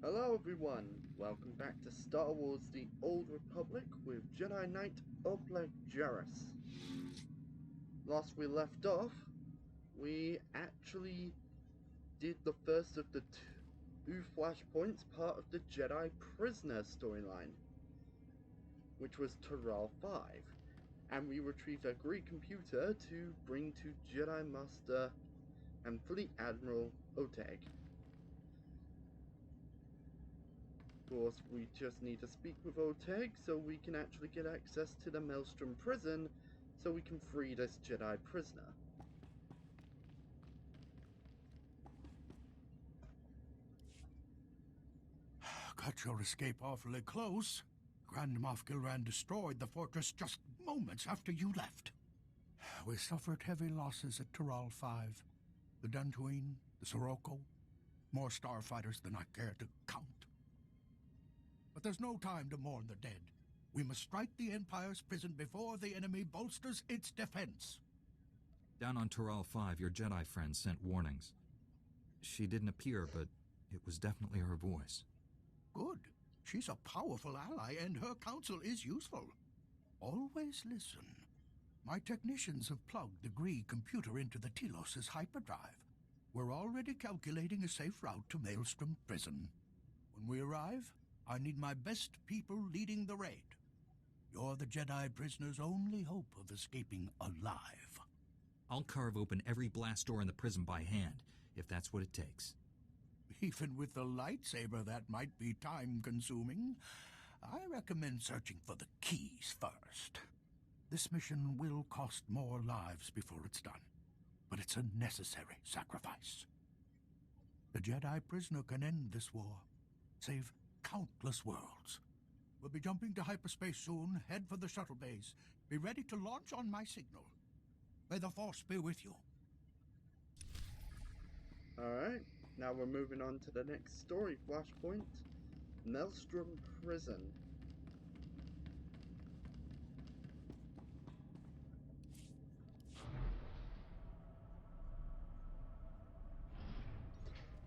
Hello everyone, welcome back to Star Wars The Old Republic with Jedi Knight-Oplec Jeris. Last we left off, we actually did the first of the two flashpoints part of the Jedi Prisoner storyline, which was Taral 5, and we retrieved a Greek computer to bring to Jedi Master and Fleet Admiral Oteg. Of course, we just need to speak with Oteg so we can actually get access to the Melstrom prison so we can free this Jedi prisoner. Cut your escape awfully close. Grand Moff Gilran destroyed the fortress just moments after you left. We suffered heavy losses at Taral 5. The Dantooine, the Sirocco, more starfighters than I care to count. But there's no time to mourn the dead. We must strike the Empire's prison before the enemy bolsters its defense. Down on Taral 5, your Jedi friend sent warnings. She didn't appear, but it was definitely her voice. Good. She's a powerful ally, and her counsel is useful. Always listen. My technicians have plugged the Gree computer into the Telos' hyperdrive. We're already calculating a safe route to Maelstrom Prison. When we arrive, I need my best people leading the raid. You're the Jedi prisoner's only hope of escaping alive. I'll carve open every blast door in the prison by hand, if that's what it takes. Even with the lightsaber, that might be time-consuming. I recommend searching for the keys first. This mission will cost more lives before it's done, but it's a necessary sacrifice. The Jedi prisoner can end this war, save countless worlds. We'll be jumping to hyperspace soon. Head for the shuttle bays. Be ready to launch on my signal. May the Force be with you. Alright, now we're moving on to the next story flashpoint, Melstrom Prison.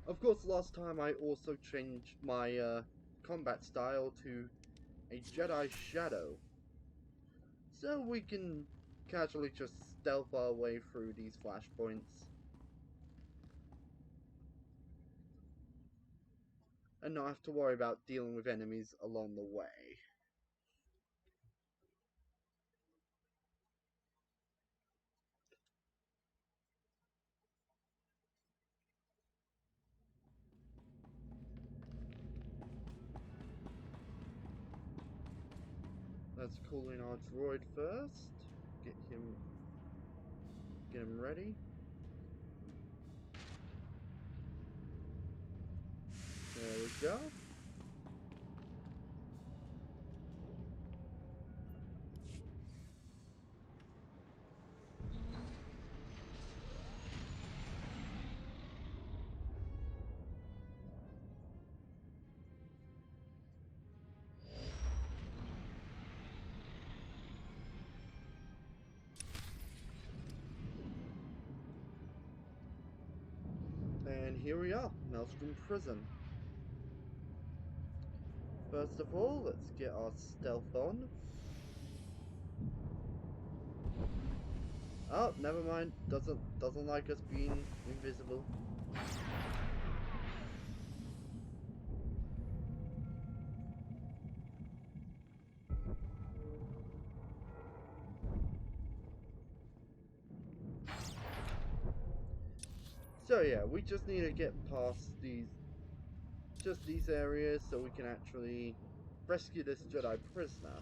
Of course, last time I also changed my combat style to a Jedi Shadow, so we can casually just stealth our way through these flashpoints and not have to worry about dealing with enemies along the way. Let's call in our droid first. Get him ready. There we go. And here we are, Melstrom Prison. First of all, let's get our stealth on. Oh, never mind. Doesn't like us being invisible. So yeah, we just need to get past these areas so we can actually rescue this Jedi prisoner.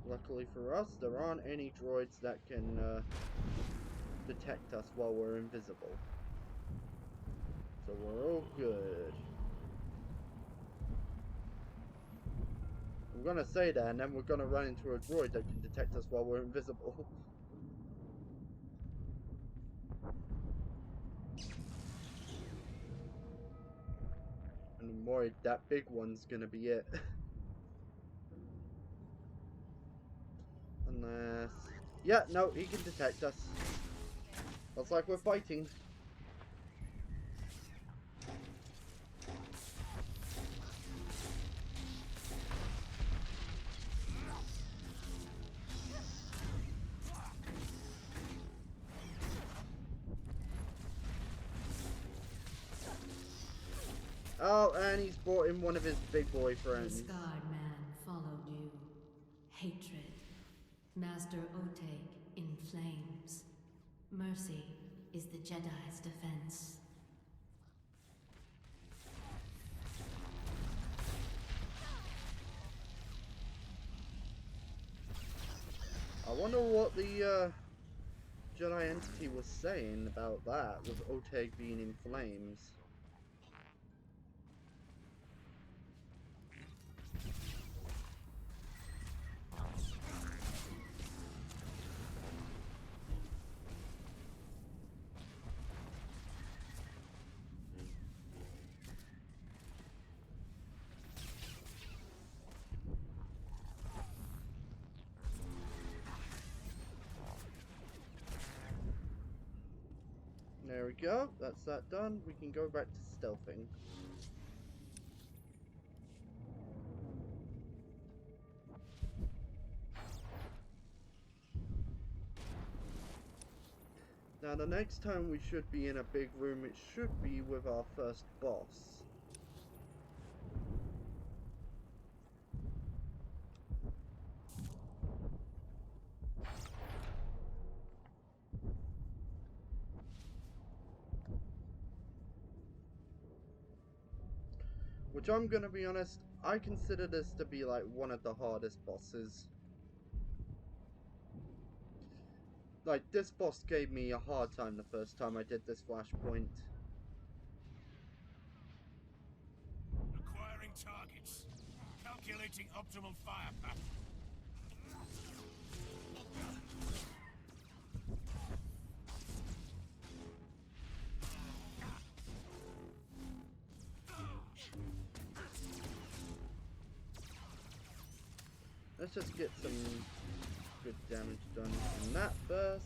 Luckily for us, there aren't any droids that can detect us while we're invisible. So we're all good. I'm gonna say that, and then we're gonna run into a droid that can detect us while we're invisible. And I'm worried that big one's gonna be it. Unless... yeah, no, he can detect us. Looks like we're fighting. Oh, and he's brought in one of his big boy friends. The scarred man followed you. Hatred. Master Otek in flames. Mercy is the Jedi's defense. I wonder what the Jedi entity was saying about that, with Otek being in flames. There we go, that's that done. We can go back to stealthing. Now the next time we should be in a big room, it should be with our first boss. Which, I'm gonna be honest, I consider this to be like one of the hardest bosses. Like, this boss gave me a hard time the first time I did this flashpoint. Acquiring targets. Calculating optimal fire pattern. Let's just get some good damage done from that first.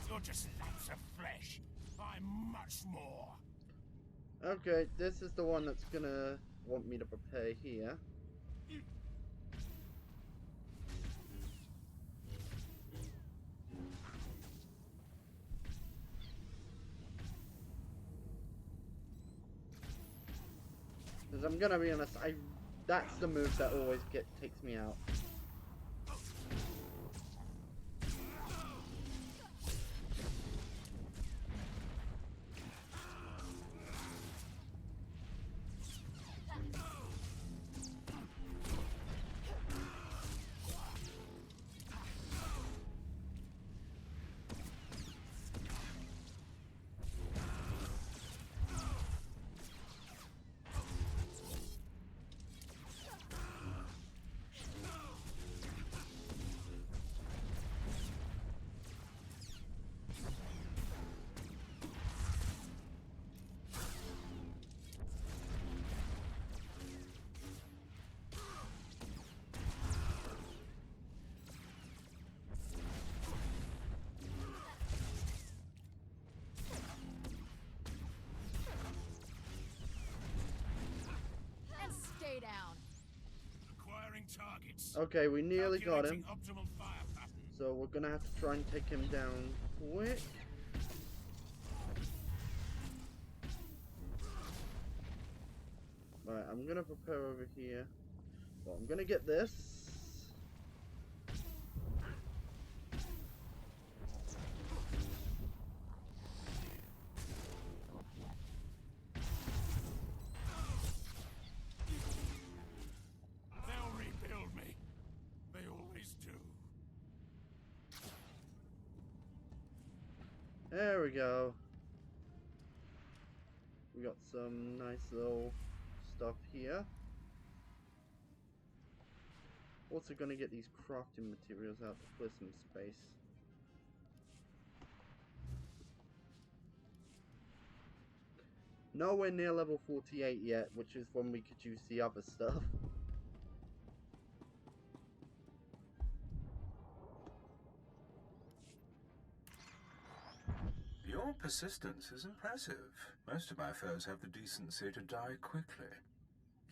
You're just lumps of flesh. I'm much more. Okay, this is the one that's gonna want me to prepare here. Because I'm gonna be honest, that's the move that always takes me out. Stay down. Acquiring targets. Okay, we nearly got him. Optimal fire pattern. So we're gonna have to try and take him down quick. Right, I'm gonna prepare over here. Well, I'm gonna get this. They'll rebuild me. They always do. There we go. We got some nice little stuff here. Also gonna get these crafting materials out to clear some space. Nowhere near level 48 yet, which is when we could use the other stuff. Your persistence is impressive. Most of my foes have the decency to die quickly.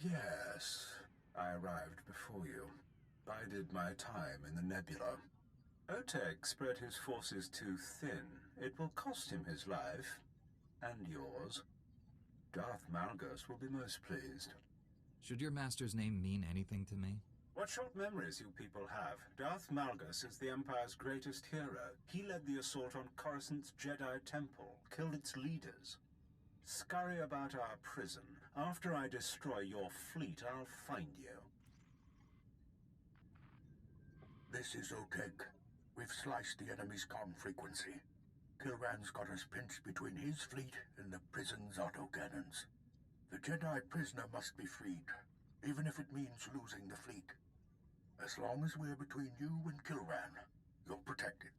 Yes, I arrived before you. Bided my time in the nebula. Otek spread his forces too thin. It will cost him his life. And yours. Darth Malgus will be most pleased. Should your master's name mean anything to me? What short memories you people have. Darth Malgus is the Empire's greatest hero. He led the assault on Coruscant's Jedi temple, killed its leaders. Scurry about our prison. After I destroy your fleet, I'll find you. This is Otek. We've sliced the enemy's comm frequency. Kilran's got us pinched between his fleet and the prison's autocannons. The Jedi prisoner must be freed, even if it means losing the fleet. As long as we're between you and Kilran, you're protected.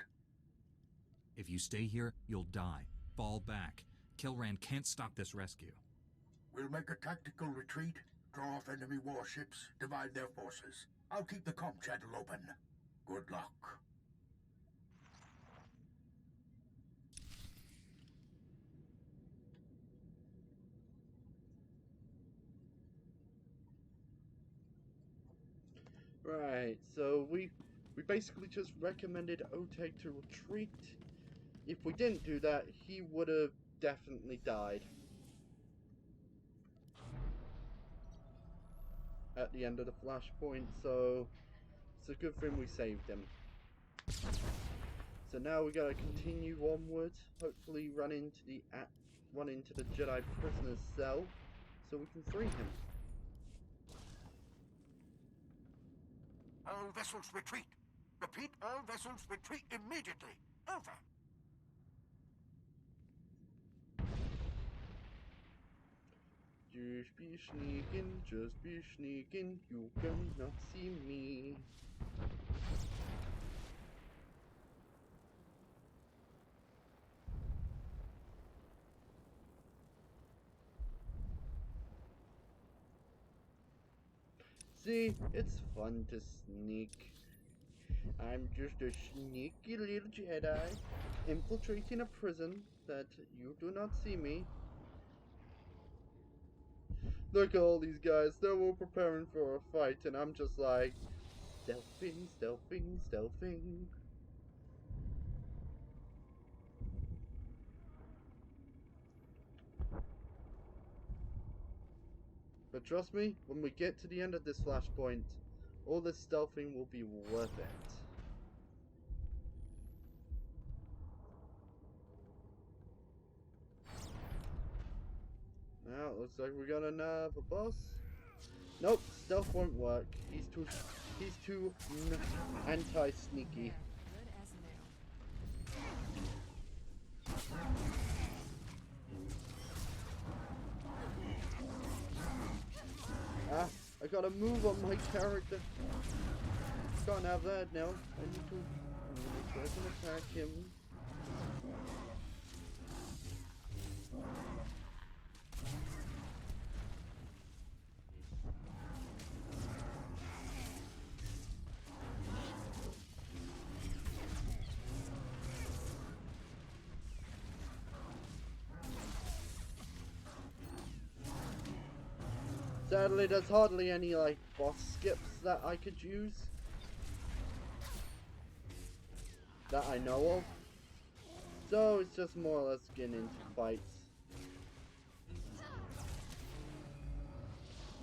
If you stay here, you'll die. Fall back. Kilran can't stop this rescue. We'll make a tactical retreat, draw off enemy warships, divide their forces. I'll keep the comm channel open. Good luck. Right, so we basically just recommended Otek to retreat. If we didn't do that, he would have definitely died at the end of the flashpoint, so it's a good thing we saved him. So now we gotta continue onward, hopefully run into the Jedi prisoner's cell so we can free him. All vessels retreat. Repeat, all vessels retreat immediately. Over. Just be sneaking, you cannot see me. See, it's fun to sneak. I'm just a sneaky little Jedi, infiltrating a prison that you do not see me. Look at all these guys, they're all preparing for a fight, and I'm just like, stealthing, stealthing, stealthing. But trust me, when we get to the end of this flashpoint, all this stealthing will be worth it. Now it looks like we got another boss. Nope, stealth won't work. He's too anti-sneaky. Good as new. Ah, I gotta move on my character. Can't have that now. I need to try to attack him. Sadly, there's hardly any, like, boss skips that I could use. That I know of. So, it's just more or less getting into fights.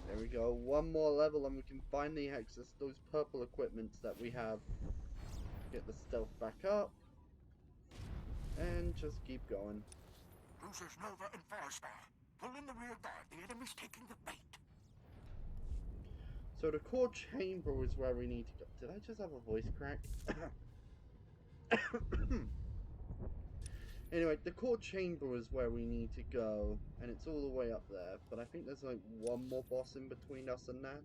There we go. One more level and we can finally access those purple equipments that we have. Get the stealth back up. And just keep going. Cruisers Nova and Firestar. Pull in the rear guard. The enemy's taking the bait. So the core chamber is where we need to go. Did I just have a voice crack? Anyway, the core chamber is where we need to go, and it's all the way up there. But I think there's like one more boss in between us and that.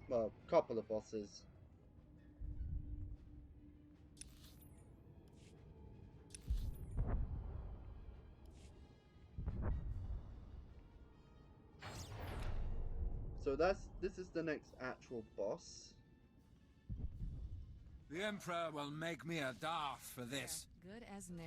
Well, a couple of bosses. So this is the next actual boss. The Emperor will make me a Darth for this. Good as new.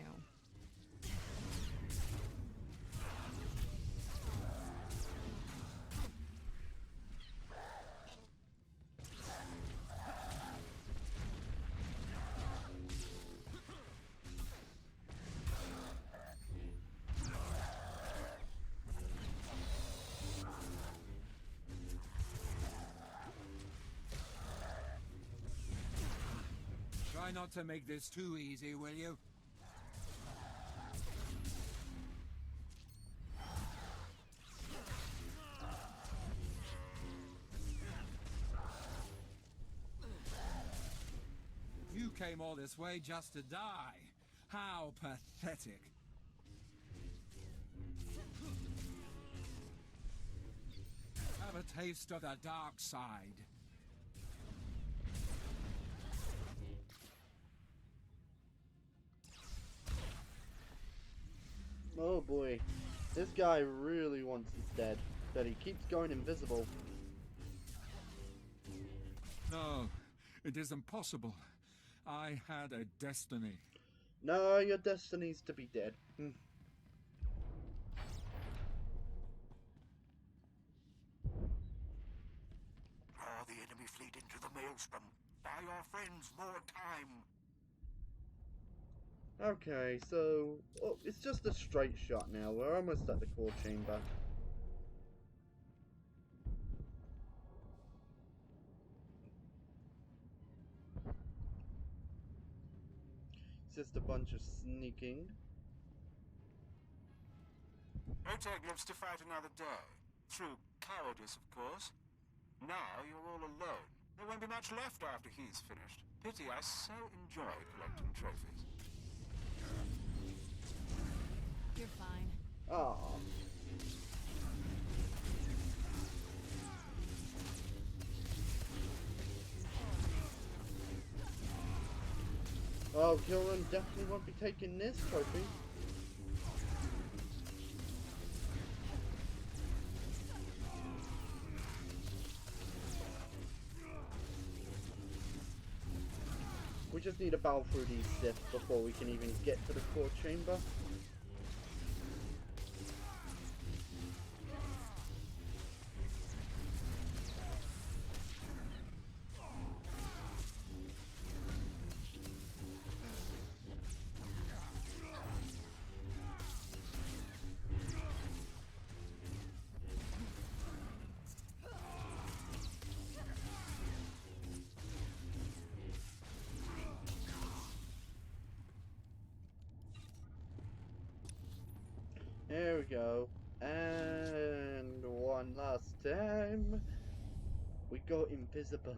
Try not to make this too easy, will you? You came all this way just to die. How pathetic. Have a taste of the dark side. Oh boy, this guy really wants us dead, but he keeps going invisible. No, it is impossible. I had a destiny. No, your destiny's to be dead. Draw the enemy fleet into the maelstrom. Buy our friends more time. Okay, so it's just a straight shot now. We're almost at the core chamber. It's just a bunch of sneaking. Otek lives to fight another day. Through cowardice, of course. Now you're all alone. There won't be much left after he's finished. Pity, I so enjoy collecting trophies. You're fine. Ah. Oh, Kilran definitely won't be taking this trophy. We just need to battle through these Sith before we can even get to the core chamber. There we go. And one last time. We go invisible.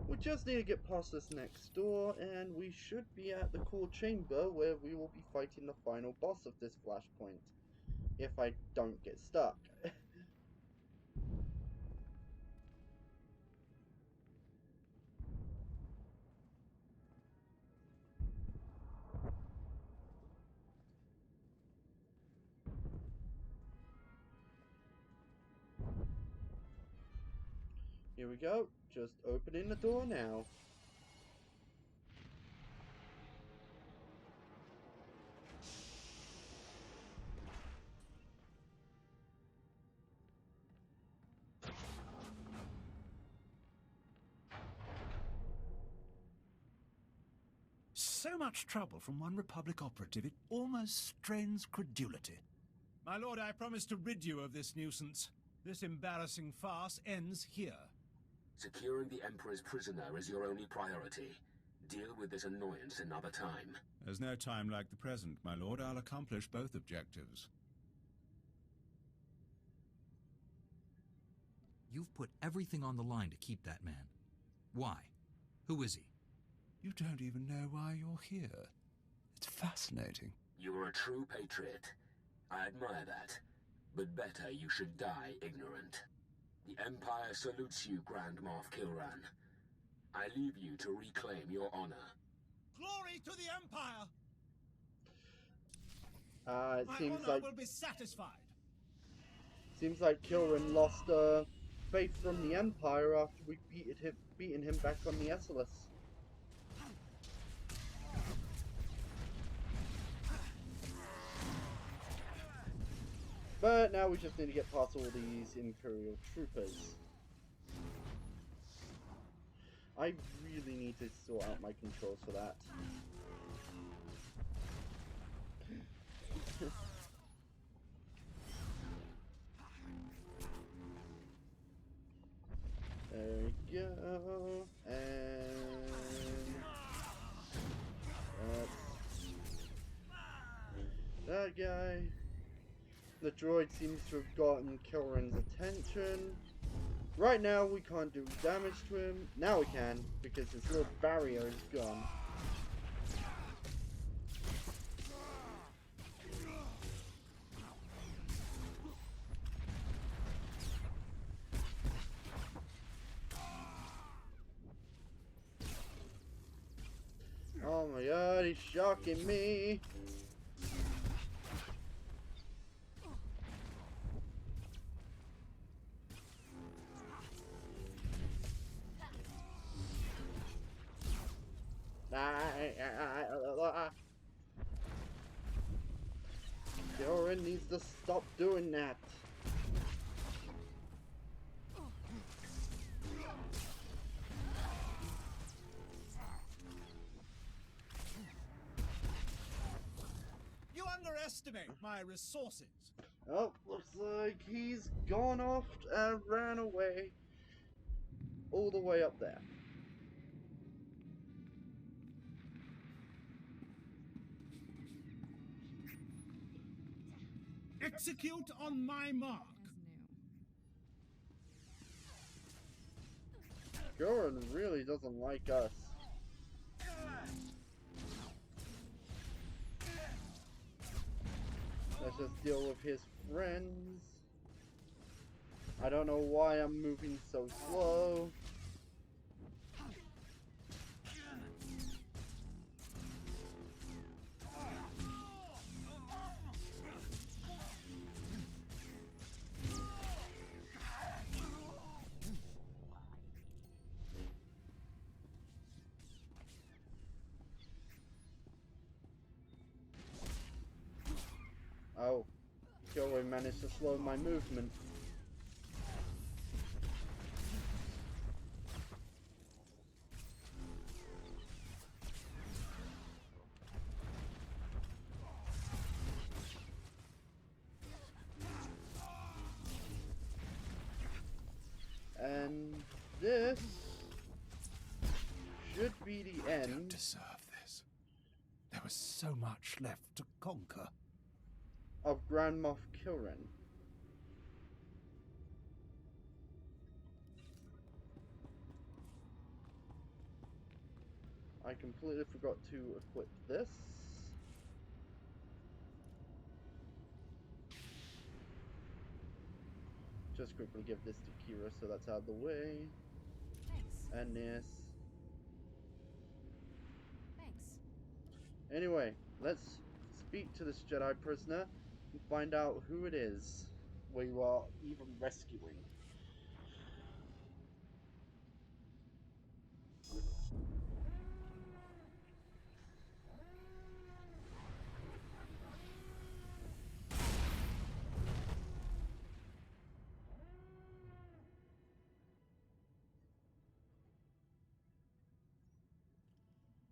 We just need to get past this next door, and we should be at the core chamber where we will be fighting the final boss of this flashpoint. If I don't get stuck. Here we go, just opening the door now. So much trouble from one Republic operative, it almost strains credulity. My lord, I promise to rid you of this nuisance. This embarrassing farce ends here. Securing the Emperor's prisoner is your only priority. Deal with this annoyance another time. There's no time like the present, my lord. I'll accomplish both objectives. You've put everything on the line to keep that man. Why? Who is he? You don't even know why you're here. It's fascinating. You are a true patriot. I admire that. But better you should die ignorant. The Empire salutes you, Grand Moff Kilran. I leave you to reclaim your honor. Glory to the Empire! It My seems honor like will be satisfied. seems like Kilran lost faith from the Empire after we beaten him back on the Essalus. But now we just need to get past all these Imperial troopers. I really need to sort out my controls for that. There we go. And that guy. The droid seems to have gotten Kilran's attention. Right now we can't do damage to him. Now we can, because his little barrier is gone. Oh my god, he's shocking me! Kilran needs to stop doing that. You underestimate my resources. Oh, looks like he's gone off and ran away. All the way up there. Execute on my mark. Kilran really doesn't like us. Let's just deal with his friends. I don't know why I'm moving so slow. Oh, Kilran managed to slow my movement. And this should be the I end. don't deserve this. There was so much left to conquer. Of Grand Moff Kilran. I completely forgot to equip this. Just quickly give this to Kira so that's out of the way. Thanks. And this. Thanks. Anyway, let's speak to this Jedi prisoner and find out who it is we are even rescuing.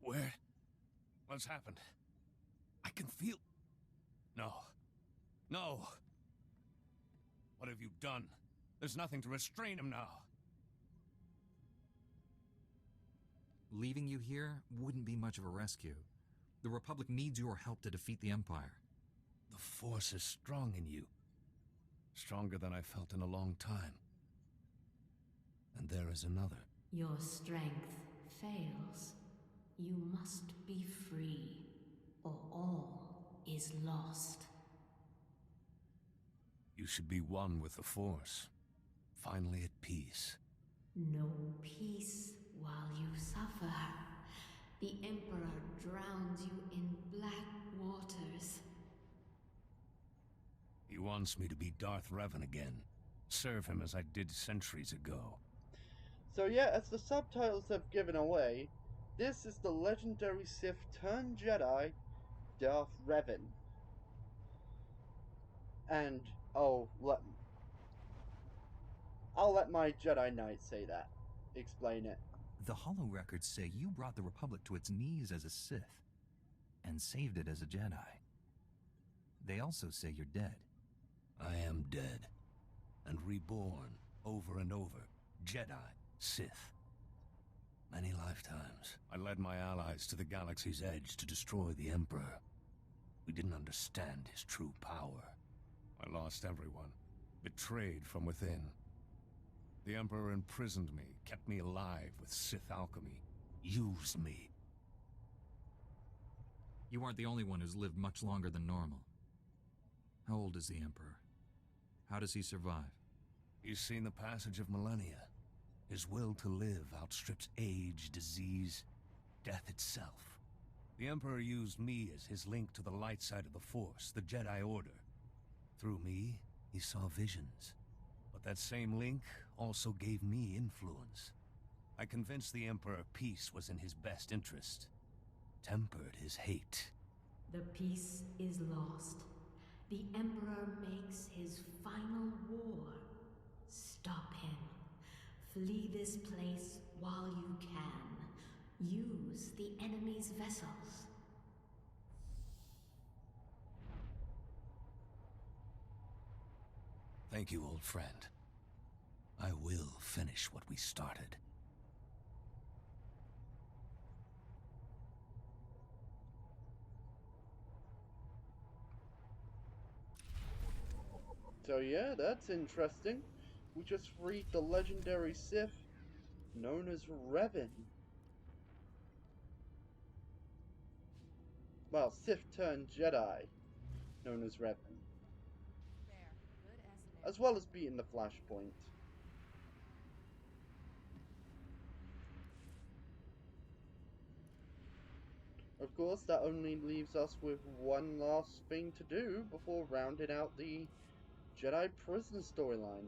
Where? What's happened? I can feel... No. No! What have you done? There's nothing to restrain him now. Leaving you here wouldn't be much of a rescue. The Republic needs your help to defeat the Empire. The Force is strong in you. Stronger than I felt in a long time. there is another. Your strength fails. You must be free, or all is lost. You should be one with the Force. Finally at peace. No peace while you suffer. The Emperor drowns you in black waters. He wants me to be Darth Revan again. Serve him as I did centuries ago. So yeah, as the subtitles have given away, this is the legendary Sith turned Jedi, Darth Revan. And I'll let my Jedi Knight say that. Explain it. The Hollow records say you brought the Republic to its knees as a Sith, and saved it as a Jedi. They also say you're dead. I am dead, and reborn over and over. Jedi, Sith. Many lifetimes, I led my allies to the galaxy's edge to destroy the Emperor. We didn't understand his true power. I lost everyone, betrayed from within. The Emperor imprisoned me, kept me alive with Sith alchemy, used me. You aren't the only one who's lived much longer than normal. How old is the Emperor? How does he survive? He's seen the passage of millennia. His will to live outstrips age, disease, death itself. The Emperor used me as his link to the light side of the Force, the Jedi Order. Through me, he saw visions. But that same link also gave me influence. I convinced the Emperor peace was in his best interest. Tempered his hate. The peace is lost. The Emperor makes his final war. Stop him. Flee this place while you can. Use the enemy's vessels. Thank you, old friend. I will finish what we started. So yeah, that's interesting. We just freed the legendary Sith known as Revan. Well, Sith turned Jedi known as Revan. There. Good as new. As well as beating the Flashpoint. Of course, that only leaves us with one last thing to do before rounding out the Jedi prison storyline.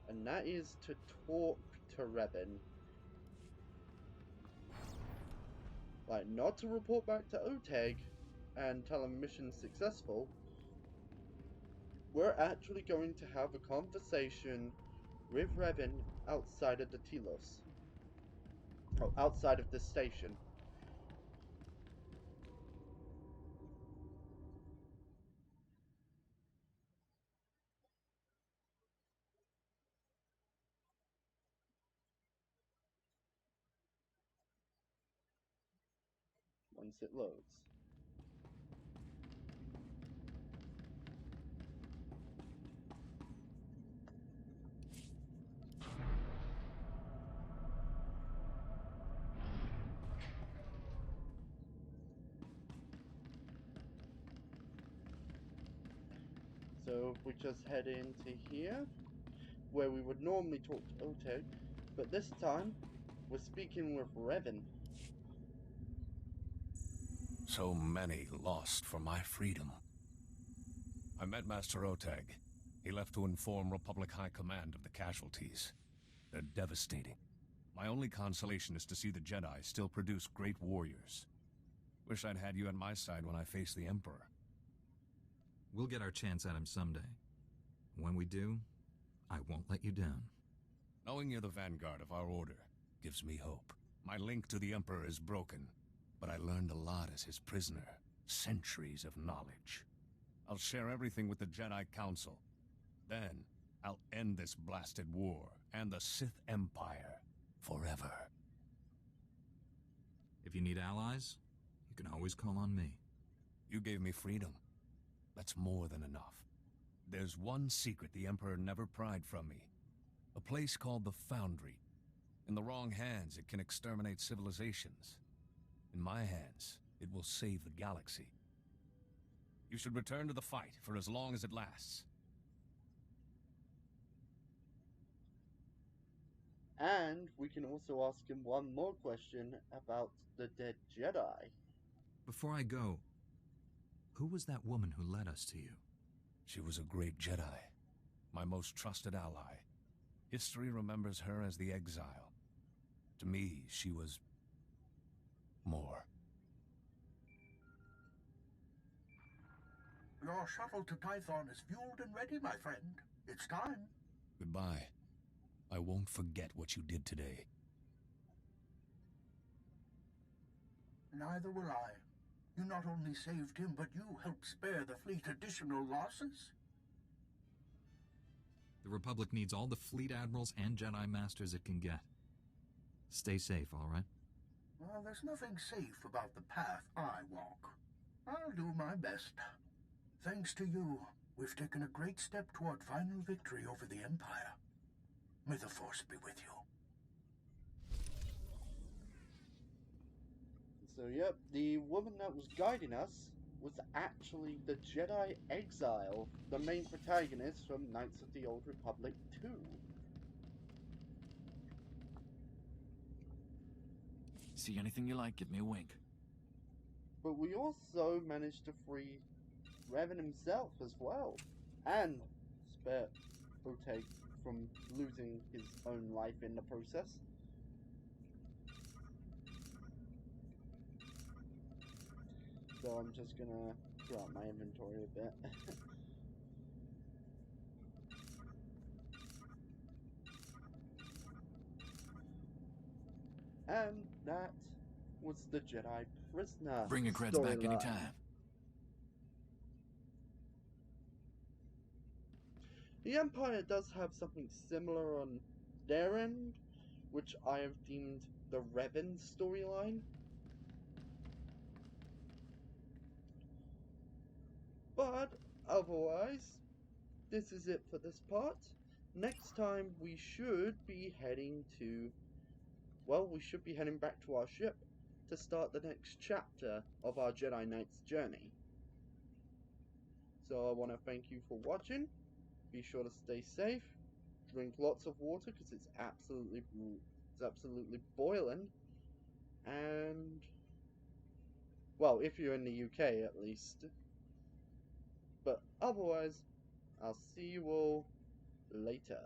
And that is to talk to Revan. Like, not to report back to Oteg and tell him mission successful. We're actually going to have a conversation with Revan outside of the Telos. Oh, outside of the station. Once it loads. So if we just head into here, where we would normally talk to Oteg, but this time we're speaking with Revan. So many lost for my freedom. I met Master Oteg. He left to inform Republic High Command of the casualties. They're devastating. My only consolation is to see the Jedi still produce great warriors. Wish I'd had you on my side when I faced the Emperor. We'll get our chance at him someday. When we do, I won't let you down. Knowing you're the vanguard of our order gives me hope. My link to the Emperor is broken, but I learned a lot as his prisoner. Centuries of knowledge. I'll share everything with the Jedi Council. Then, I'll end this blasted war and the Sith Empire forever. If you need allies, you can always call on me. You gave me freedom. That's more than enough. There's one secret the Emperor never pried from me. A place called the Foundry. In the wrong hands, it can exterminate civilizations. In my hands, it will save the galaxy. You should return to the fight for as long as it lasts. And we can also ask him one more question about the dead Jedi. Before I go, who was that woman who led us to you? She was a great Jedi, my most trusted ally. History remembers her as the Exile. To me, she was more. Your shuttle to Python is fueled and ready, my friend. It's time. Goodbye. I won't forget what you did today. Neither will I. You not only saved him, but you helped spare the fleet additional losses. The Republic needs all the fleet admirals and Jedi Masters it can get. Stay safe, all right? Well, there's nothing safe about the path I walk. I'll do my best. Thanks to you, we've taken a great step toward final victory over the Empire. May the Force be with you. So, yep, the woman that was guiding us was actually the Jedi Exile, the main protagonist from Knights of the Old Republic 2. See anything you like, give me a wink. But we also managed to free Revan himself as well, and spare Oteg from losing his own life in the process. So I'm just gonna throw out my inventory a bit. And that was the Jedi Prisoner. Bring your creds back anytime. The Empire does have something similar on their end, which I have deemed the Revan storyline. But otherwise, this is it for this part. Next time we should be heading to, well, we should be heading back to our ship to start the next chapter of our Jedi Knight's journey. So I want to thank you for watching. Be sure to stay safe. Drink lots of water because it's absolutely boiling. And, well, if you're in the UK at least. But otherwise, I'll see you all later.